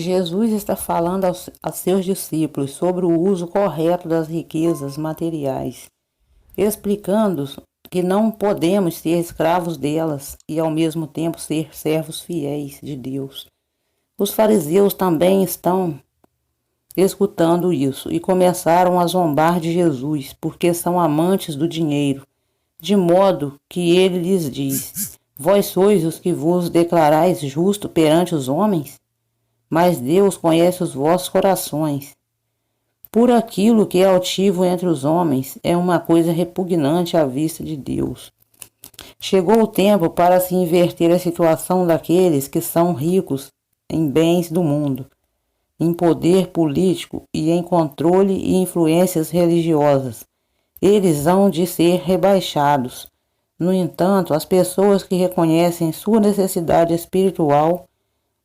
Jesus está falando a seus discípulos sobre o uso correto das riquezas materiais, explicando que não podemos ser escravos delas e ao mesmo tempo ser servos fiéis de Deus. Os fariseus também estão escutando isso e começaram a zombar de Jesus, porque são amantes do dinheiro, de modo que ele lhes diz: Vós sois os que vos declarais justo perante os homens? Mas Deus conhece os vossos corações. Por aquilo que é altivo entre os homens, é uma coisa repugnante à vista de Deus. Chegou o tempo para se inverter a situação daqueles que são ricos em bens do mundo, em poder político e em controle e influências religiosas. Eles hão de ser rebaixados. No entanto, as pessoas que reconhecem sua necessidade espiritual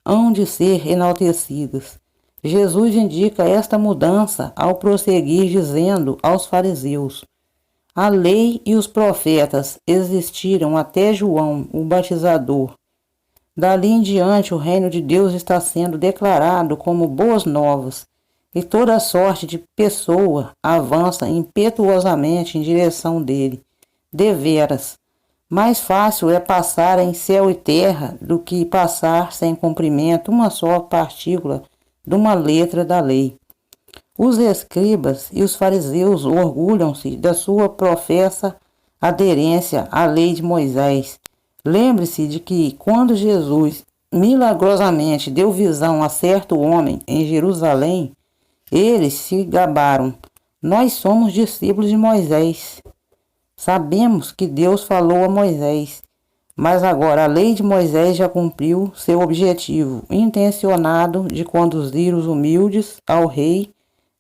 hão de ser enaltecidas. Jesus indica esta mudança ao prosseguir dizendo aos fariseus: A lei e os profetas existiram até João, o batizador. Dali em diante o reino de Deus está sendo declarado como boas novas, e toda sorte de pessoa avança impetuosamente em direção dele. Deveras, mais fácil é passar em céu e terra do que passar sem cumprimento uma só partícula de uma letra da lei. Os escribas e os fariseus orgulham-se da sua professa aderência à lei de Moisés. Lembre-se de que, quando Jesus milagrosamente deu visão a certo homem em Jerusalém, eles se gabaram: Nós somos discípulos de Moisés. Sabemos que Deus falou a Moisés, mas agora a lei de Moisés já cumpriu seu objetivo intencionado de conduzir os humildes ao Rei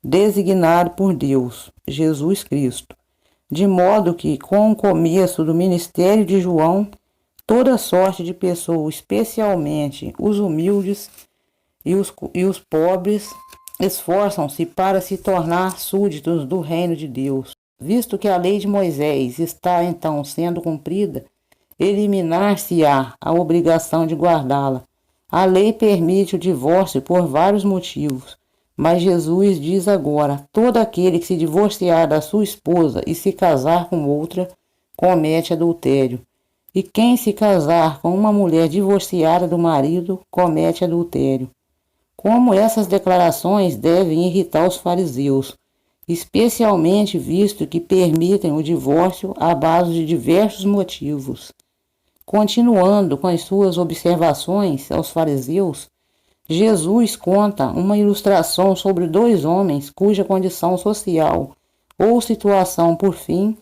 designado por Deus, Jesus Cristo. De modo que, com o começo do ministério de João, toda sorte de pessoas, especialmente os humildes e os pobres, esforçam-se para se tornar súditos do reino de Deus. Visto que a lei de Moisés está então sendo cumprida, eliminar-se-á a obrigação de guardá-la. A lei permite o divórcio por vários motivos, mas Jesus diz agora: todo aquele que se divorciar da sua esposa e se casar com outra, comete adultério. E quem se casar com uma mulher divorciada do marido, comete adultério. Como essas declarações devem irritar os fariseus, especialmente visto que permitem o divórcio à base de diversos motivos. Continuando com as suas observações aos fariseus, Jesus conta uma ilustração sobre dois homens cuja condição social ou situação, por fim,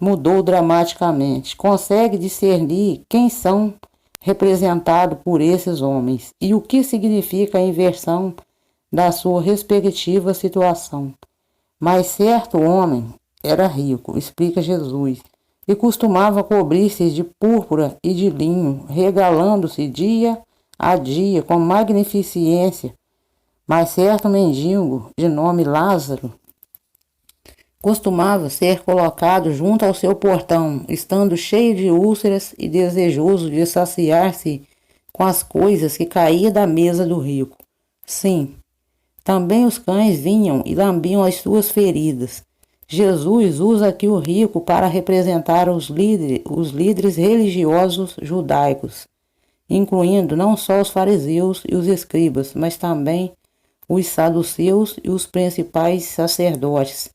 mudou dramaticamente. Consegue discernir quem são representados por esses homens e o que significa a inversão da sua respectiva situação. Mas certo homem era rico, explica Jesus, e costumava cobrir-se de púrpura e de linho, regalando-se dia a dia com magnificência. Mas certo mendigo, de nome Lázaro, costumava ser colocado junto ao seu portão, estando cheio de úlceras e desejoso de saciar-se com as coisas que caíam da mesa do rico. Sim, também os cães vinham e lambiam as suas feridas. Jesus usa aqui o rico para representar os líderes religiosos judaicos, incluindo não só os fariseus e os escribas, mas também os saduceus e os principais sacerdotes.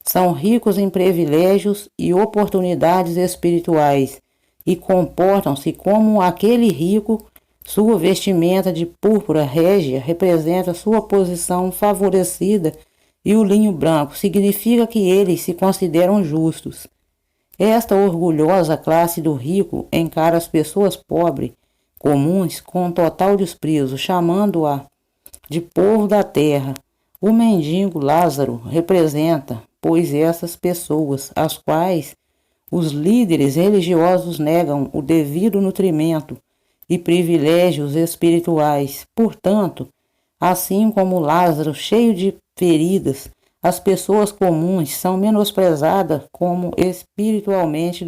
São ricos em privilégios e oportunidades espirituais e comportam-se como aquele rico. Sua vestimenta de púrpura régia representa sua posição favorecida e o linho branco significa que eles se consideram justos. Esta orgulhosa classe do rico encara as pessoas pobres, comuns, com total desprezo, chamando-a de povo da terra. O mendigo Lázaro representa, pois, essas pessoas, às quais os líderes religiosos negam o devido nutrimento e privilégios espirituais. Portanto, assim como Lázaro, cheio de feridas, as pessoas comuns são menosprezadas como espiritualmente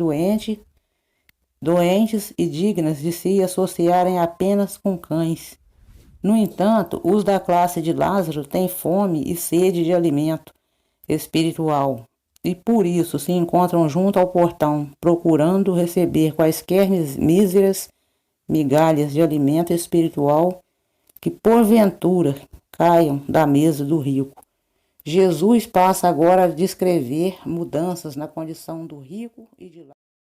doentes e dignas de se associarem apenas com cães. No entanto, os da classe de Lázaro têm fome e sede de alimento espiritual, e por isso se encontram junto ao portão, procurando receber quaisquer míseras migalhas de alimento espiritual que porventura caiam da mesa do rico. Jesus passa agora a descrever mudanças na condição do rico e de Lázaro.